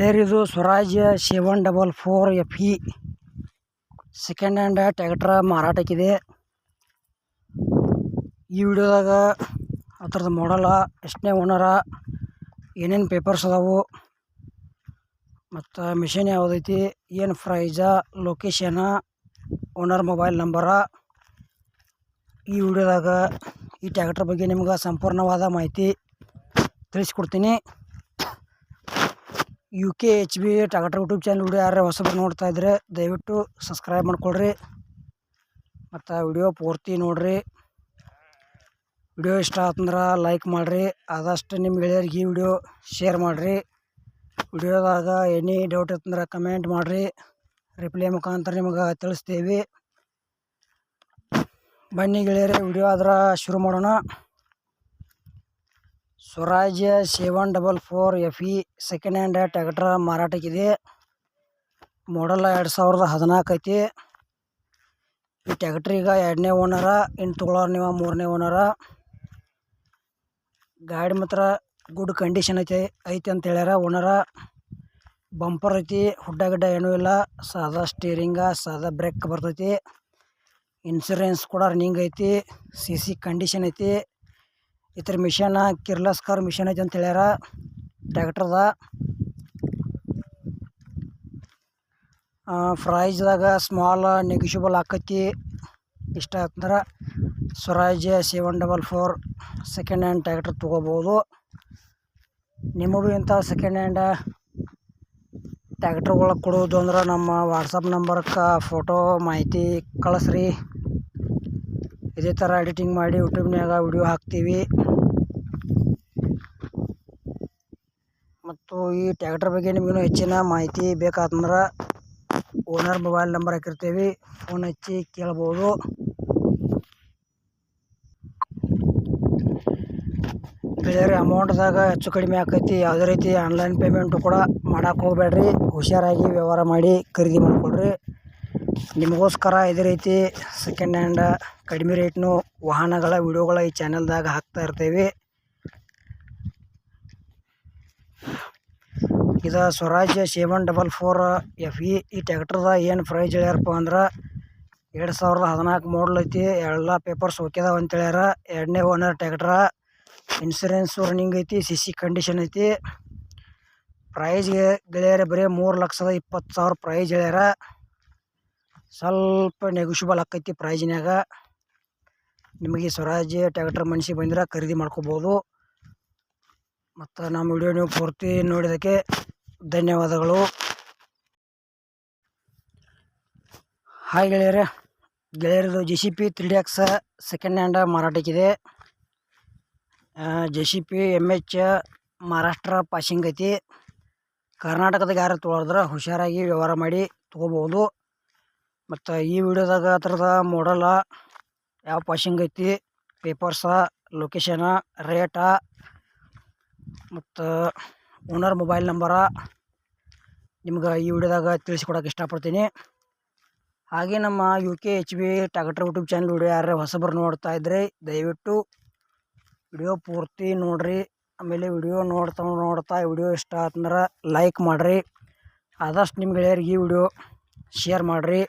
ಗೆಳೆಯರಿದು Swaraj 744 FE second hand tractor ಮಾರಾಟಕ್ಕಿದೆ. ಈ ವಿಡಿಯೋದಾಗ ಅದರದ್ದು ಮಾಡಲ, ಎಷ್ಟನೇ ಓನರ, ಏನೇನು ಪೇಪರ್ಸ್ ಅದಾವು, ಮತ್ತು ಮಿಷಿನ್ ಯಾವುದೈತಿ, ಏನು ಪ್ರೈಜ, ಲೊಕೇಶನ, ಓನರ್ ಮೊಬೈಲ್ ನಂಬರ, ಈ ವಿಡಿಯೋದಾಗ ಈ ಟ್ರ್ಯಾಕ್ಟರ್ ಬಗ್ಗೆ ನಿಮ್ಗೆ ಸಂಪೂರ್ಣವಾದ ಮಾಹಿತಿ ತಿಳಿಸ್ಕೊಡ್ತೀನಿ. UKHB tractor YouTube channel video ಯಾರು ಹೊಸಬರು ನೋಡ್ತಾ ಇದ್ರೆ ದಯವಿಟ್ಟು ಸಬ್ಸ್ಕ್ರೈಬ್ ಮಾಡ್ಕೊಳ್ರಿ ಮತ್ತು ವಿಡಿಯೋ ಪೂರ್ತಿ ನೋಡ್ರಿ. ವಿಡಿಯೋ ಇಷ್ಟ ಆತಂದ್ರೆ ಲೈಕ್ ಮಾಡಿರಿ, ಆದಷ್ಟು ನಿಮ್ಮ ಗೆಳೆಯರಿಗೆ ಈ ವಿಡಿಯೋ ಶೇರ್ ಮಾಡಿರಿ. ವಿಡಿಯೋದಾಗ ಎನಿ ಡೌಟ್ ಇತ್ತಂದ್ರೆ ಕಮೆಂಟ್ ಮಾಡಿರಿ, ರಿಪ್ಲೈ ಮುಖಾಂತರ ನಿಮಗೆ ತಿಳಿಸ್ತೀವಿ. ಬನ್ನಿ ಗೆಳೆಯರೆ, ವಿಡಿಯೋ ಆದ್ರೆ ಶುರು ಮಾಡೋಣ. Swaraj 744 FE second hand tractor ಮಾರಾಟಕ್ಕಿದೆ. ಮಾಡಲ್ 2014 ಐತಿ. ಈ ಟ್ರ್ಯಾಕ್ಟ್ರೀಗ 2ನೇ ಓನರ, ಇನ್ನು ತೊಗೊಳೋರು ನೀವು 3ನೇ ಓನರ. ಗಾಡಿ ಮಾತ್ರ ಗುಡ್ ಕಂಡೀಷನ್ ಐತಿ ಅಂತ ಹೇಳ್ಯಾರ ಓನರ. ಬಂಪರ್ ಐತಿ, ಹುಡ್ಡ ಗಿಡ್ಡ ಏನೂ ಇಲ್ಲ, ಸಾದಾ ಸ್ಟೀರಿಂಗ, ಸಾದಾ ಬ್ರೇಕ್ ಬರ್ತೈತಿ. ಇನ್ಸೂರೆನ್ಸ್ ಕೂಡ ರನ್ನಿಂಗ್ ಐತಿ, CC ಕಂಡೀಷನ್ ಐತಿ. ಇದ್ರ ಮಿಷನ್ ಕಿರ್ಲಸ್ಕರ್ ಮಿಷನ್ ಐತಿ ಅಂತ ಹೇಳ್ಯಾರ ಟ್ರ್ಯಾಕ್ಟರ್ದ. ಪ್ರೈಸ್ದಾಗ ಸ್ಮಾಲ್ ನೆಗೋಷಿಯಬಲ್ ಆಕೈತಿ. ಇಷ್ಟ ಆತಂದ್ರೆ ಸ್ವರಾಜ್ 744 ಸೆಕೆಂಡ್ ಹ್ಯಾಂಡ್ ಟ್ರ್ಯಾಕ್ಟರ್ ತೊಗೋಬೋದು. ನಿಮಗೂ ಇಂಥ ಸೆಕೆಂಡ್ ಹ್ಯಾಂಡ್ ಟ್ರ್ಯಾಕ್ಟರ್ಗಳ ಕೊಡೋದು ಅಂದ್ರೆ ನಮ್ಮ ವಾಟ್ಸಪ್ ನಂಬರ್ಗೆ ಫೋಟೋ ಮಾಹಿತಿ ಕಳಿಸ್ರಿ. ಇದೇ ಥರ ಎಡಿಟಿಂಗ್ ಮಾಡಿ ಯೂಟ್ಯೂಬ್ನಾಗ ವಿಡಿಯೋ ಹಾಕ್ತೀವಿ. ಮತ್ತು ಈ ಟ್ರ್ಯಾಕ್ಟರ್ ಬಗ್ಗೆ ನಿಮಗೂ ಹೆಚ್ಚಿನ ಮಾಹಿತಿ ಬೇಕಾತಂದ್ರೆ ಓನರ್ ಮೊಬೈಲ್ ನಂಬರ್ ಹಾಕಿರ್ತೀವಿ, ಫೋನ್ ಹಚ್ಚಿ ಕೇಳ್ಬೋದು. ಗೆಳೆಯರೆ, ಅಮೌಂಟ್ದಾಗ ಹೆಚ್ಚು ಕಡಿಮೆ ಆಕೈತಿ. ಯಾವುದೇ ರೀತಿ ಆನ್ಲೈನ್ ಪೇಮೆಂಟು ಕೂಡ ಮಾಡೋಕೆ ಹೋಗಬೇಡ್ರಿ. ಹುಷಾರಾಗಿ ವ್ಯವಹಾರ ಮಾಡಿ ಖರೀದಿ ಮಾಡಿಕೊಡ್ರಿ. ನಿಮಗೋಸ್ಕರ ಇದೇ ರೀತಿ ಸೆಕೆಂಡ್ ಹ್ಯಾಂಡ್ ಕಡಿಮೆ ರೇಟ್ನು ವಾಹನಗಳ ವಿಡಿಯೋಗಳ ಈ ಚಾನಲ್ದಾಗ ಹಾಕ್ತಾ ಇರ್ತೀವಿ. ಇದು ಸ್ವರಾಜ್ 744 FE. ಈ ಟ್ರ್ಯಾಕ್ಟರ್ದ ಏನು ಪ್ರೈಸ್ ಹೇಳ್ಯಾರಪ್ಪ ಅಂದ್ರೆ 2014 ಮಾಡಲ್ ಐತಿ. ಎಲ್ಲ ಪೇಪರ್ಸ್ ಓಕೆದಾವ ಅಂತ ಹೇಳ್ಯಾರ. 2ನೇ ಓನರ್ ಟ್ರ್ಯಾಕ್ಟರ, ಇನ್ಸೂರೆನ್ಸು ರನ್ನಿಂಗ್ ಐತಿ, CC ಕಂಡೀಷನ್ ಐತಿ. ಪ್ರೈಸ್ಗೆ ಗೆಳೆಯರೆ ಬರೀ 3,20,000 ಪ್ರೈಸ್ ಹೇಳ್ಯಾರ. ಸ್ವಲ್ಪ ನೆಗೋಷಿಯಬಲ್ ಆಕೈತಿ ಪ್ರೈಜ್ನಾಗ. ನಿಮಗೆ ಸ್ವರಾಜ್ ಟ್ರ್ಯಾಕ್ಟರ್ ಮನಸ್ಸಿಗೆ ಬಂದ್ರೆ ಖರೀದಿ ಮಾಡ್ಕೋಬೋದು. ಮತ್ತು ನಮ್ಮ ವಿಡಿಯೋ ನೀವು ಪೂರ್ತಿ ನೋಡಿದ್ದಕ್ಕೆ ಧನ್ಯವಾದಗಳು. ಹಾಯ್ ಗೆಳೆಯರದು JCP 3DX ಸೆಕೆಂಡ್ ಹ್ಯಾಂಡ್ ಮಾರಾಟಕ್ಕಿದೆ. JCP MH ಮಹಾರಾಷ್ಟ್ರ ಪಾಸಿಂಗ್ ಐತಿ. ಕರ್ನಾಟಕದಾಗ ಯಾರು ತೊಗೊಳಿದ್ರೆ ಹುಷಾರಾಗಿ ವ್ಯವಹಾರ ಮಾಡಿ ತೊಗೋಬೋದು. ಮತ್ತು ಈ ವಿಡಿಯೋದಾಗ ಅದರದ ಮಾಡಲ, ಯಾವ ಪಾಸಿಂಗ್ ಐತಿ, ಪೇಪರ್ಸ, ಲೊಕೇಶನ, ರೇಟ ಮತ್ತು ಓನರ್ ಮೊಬೈಲ್ ನಂಬರ ನಿಮ್ಗೆ ಈ ವಿಡಿಯೋದಾಗ ತಿಳಿಸ್ಕೊಡೋಕೆ ಇಷ್ಟಪಡ್ತೀನಿ. ಹಾಗೆ ನಮ್ಮ UKHB tractor YouTube channel video ಯಾರು ಹೊಸಬರು ನೋಡ್ತಾ ಇದ್ರೆ ದಯವಿಟ್ಟು ವಿಡಿಯೋ ಪೂರ್ತಿ ನೋಡಿರಿ. ಆಮೇಲೆ ವಿಡಿಯೋ ನೋಡ್ತಾ ವಿಡಿಯೋ ಇಷ್ಟ ಆತಂದ್ರೆ ಲೈಕ್ ಮಾಡಿರಿ. ಆದಷ್ಟು ನಿಮ್ಮ ಗೆಳೆಯರಿಗೆ ಈ ವಿಡಿಯೋ ಶೇರ್ ಮಾಡಿರಿ.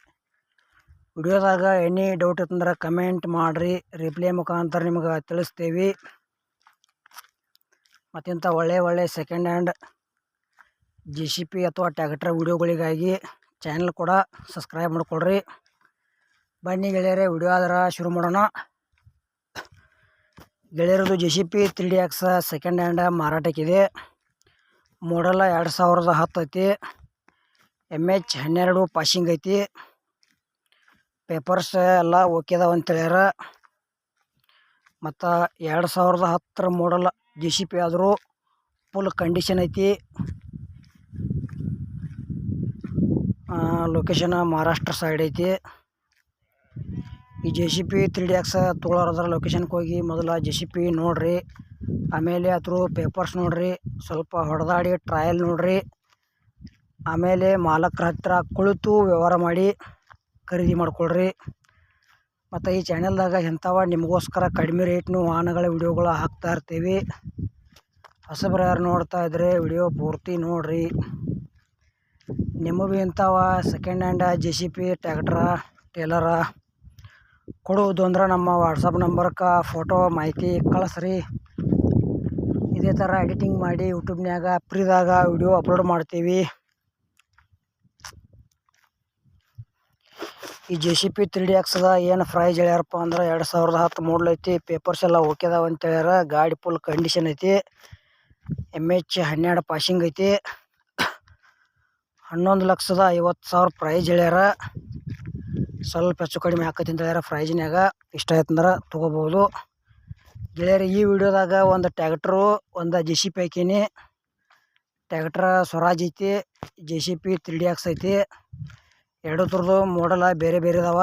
ವಿಡಿಯೋದಾಗ ಎನಿ ಡೌಟ್ ಇತ್ತಂದ್ರೆ ಕಮೆಂಟ್ ಮಾಡಿರಿ, ರಿಪ್ಲೈ ಮುಖಾಂತರ ನಿಮ್ಗೆ ತಿಳಿಸ್ತೀವಿ. ಮತ್ತಿಂಥ ಒಳ್ಳೆ ಸೆಕೆಂಡ್ ಹ್ಯಾಂಡ್ JCP ಅಥವಾ ಟ್ರ್ಯಾಕ್ಟರ್ ವಿಡಿಯೋಗಳಿಗಾಗಿ ಚಾನಲ್ ಕೂಡ ಸಬ್ಸ್ಕ್ರೈಬ್ ಮಾಡ್ಕೊಳ್ರಿ. ಬನ್ನಿ ಗೆಳೆಯರೆ, ವಿಡಿಯೋ ಆದ್ರೆ ಶುರು ಮಾಡೋಣ. ಗೆಳೆಯರದು JCP 3DX ಸೆಕೆಂಡ್ ಹ್ಯಾಂಡ್ ಮಾರಾಟಕ್ಕಿದೆ. ಮಾಡಲ್ 2010 ಐತಿ. MH 12 ಪಾಸಿಂಗ್ ಐತಿ. ಪೇಪರ್ಸ್ ಎಲ್ಲ ಓಕೆದಾವ ಅಂತ ಹೇಳ್ಯಾರ. ಮತ್ತು 2010 ಮಾಡಲ್ JCP ಆದರೂ ಫುಲ್ ಕಂಡೀಷನ್ ಐತಿ. ಲೊಕೇಶನ್ ಮಹಾರಾಷ್ಟ್ರ ಸೈಡ್ ಐತಿ. ಈ JCP 3DX ತೊಗೊಳೋದ್ರ ಲೊಕೇಶನ್ಗೆ ಹೋಗಿ ಮೊದಲು JCP ನೋಡಿರಿ. ಆಮೇಲೆ ಅದ್ರ ಪೇಪರ್ಸ್ ನೋಡಿರಿ, ಸ್ವಲ್ಪ ಹೊಡೆದಾಡಿ ಟ್ರಯಲ್ ನೋಡಿರಿ. ಆಮೇಲೆ ಮಾಲಕರ ಹತ್ರ ಕುಳಿತು ವ್ಯವಹಾರ ಮಾಡಿ ಖರೀದಿ ಮಾಡ್ಕೊಳ್ರಿ. ಮತ್ತು ಈ ಚಾನಲ್ದಾಗ ಎಂಥವ ನಿಮಗೋಸ್ಕರ ಕಡಿಮೆ ರೇಟ್ನು ವಾಹನಗಳ ವಿಡಿಯೋಗಳು ಹಾಕ್ತಾ ಇರ್ತೀವಿ. ಹೊಸಬರು ಯಾರು ನೋಡ್ತಾ ಇದ್ದರೆ ವಿಡಿಯೋ ಪೂರ್ತಿ ನೋಡಿರಿ. ನಿಮಗೂ ಇಂಥವ ಸೆಕೆಂಡ್ ಹ್ಯಾಂಡ್ JCB ಟ್ಯಾಕ್ಟ್ರ ಟೇಲರ ಕೊಡುವುದು ಅಂದ್ರೆ ನಮ್ಮ ವಾಟ್ಸಪ್ ನಂಬರ್ಗೆ ಫೋಟೋ ಮಾಹಿತಿ ಕಳಿಸ್ರಿ. ಇದೇ ಥರ ಎಡಿಟಿಂಗ್ ಮಾಡಿ ಯೂಟ್ಯೂಬ್ನ್ಯಾಗ ಫ್ರೀದಾಗ ವಿಡಿಯೋ ಅಪ್ಲೋಡ್ ಮಾಡ್ತೀವಿ. ಈ JCB 3DX ಏನು ಪ್ರೈಸ್ ಹೇಳ್ಯಾರಪ್ಪ ಅಂದ್ರೆ 2010 ಮಾಡಲ್ ಐತಿ. ಪೇಪರ್ಸ್ ಎಲ್ಲ ಓಕೆ ಅದಾವ ಅಂತ ಹೇಳ್ಯಾರ. ಗಾಡಿ ಫುಲ್ ಕಂಡೀಷನ್ ಐತಿ. MH 12 ಪಾಸಿಂಗ್ ಐತಿ. 11,50,000 ಪ್ರೈಸ್ ಹೇಳ್ಯಾರ. ಸ್ವಲ್ಪ ಹೆಚ್ಚು ಕಡಿಮೆ ಆಕೈತಿ ಅಂತ ಹೇಳ್ಯಾರ ಪ್ರೈಜ್ನ್ಯಾಗ. ಇಷ್ಟ ಆಯ್ತು ಅಂದ್ರೆ ತೊಗೋಬೋದು ಗೆಳೆಯರಿ. ಈ ವಿಡಿಯೋದಾಗ ಒಂದು ಟ್ಯಾಕ್ಟ್ರು ಒಂದು JCB ಹಾಕೀನಿ. ಟ್ಯಾಕ್ಟ್ರ ಸ್ವರಾಜ್ ಐತಿ, JCB 3DX ಐತಿ. ಎರಡು ಥರದ್ದು ಮಾಡಲ ಬೇರೆ ಬೇರೆ ಅದಾವ.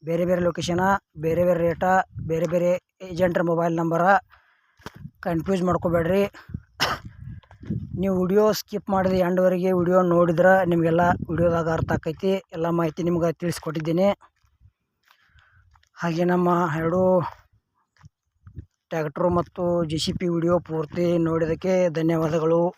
ಬೇರೆ ಬೇರೆ ಲೊಕೇಶನ, ಬೇರೆ ಬೇರೆ ರೇಟ, ಬೇರೆ ಬೇರೆ ಏಜೆಂಟ್ರ ಮೊಬೈಲ್ ನಂಬರ. ಕನ್ಫ್ಯೂಸ್ ಮಾಡ್ಕೋಬೇಡ್ರಿ. ನೀವು ವಿಡಿಯೋ ಸ್ಕಿಪ್ ಮಾಡಿದ ಎಂಡ್ವರೆಗೆ ವಿಡಿಯೋ ನೋಡಿದ್ರೆ ನಿಮಗೆಲ್ಲ ವಿಡಿಯೋದಾಗ ಅರ್ಥ ಆಕೈತಿ. ಎಲ್ಲ ಮಾಹಿತಿ ನಿಮ್ಗೆ ತಿಳಿಸ್ಕೊಟ್ಟಿದ್ದೀನಿ. ಹಾಗೆ ನಮ್ಮ ಎರಡು ಟ್ಯಾಕ್ಟ್ರು ಮತ್ತು JCB ವಿಡಿಯೋ ಪೂರ್ತಿ ನೋಡಿದ್ದಕ್ಕೆ ಧನ್ಯವಾದಗಳು.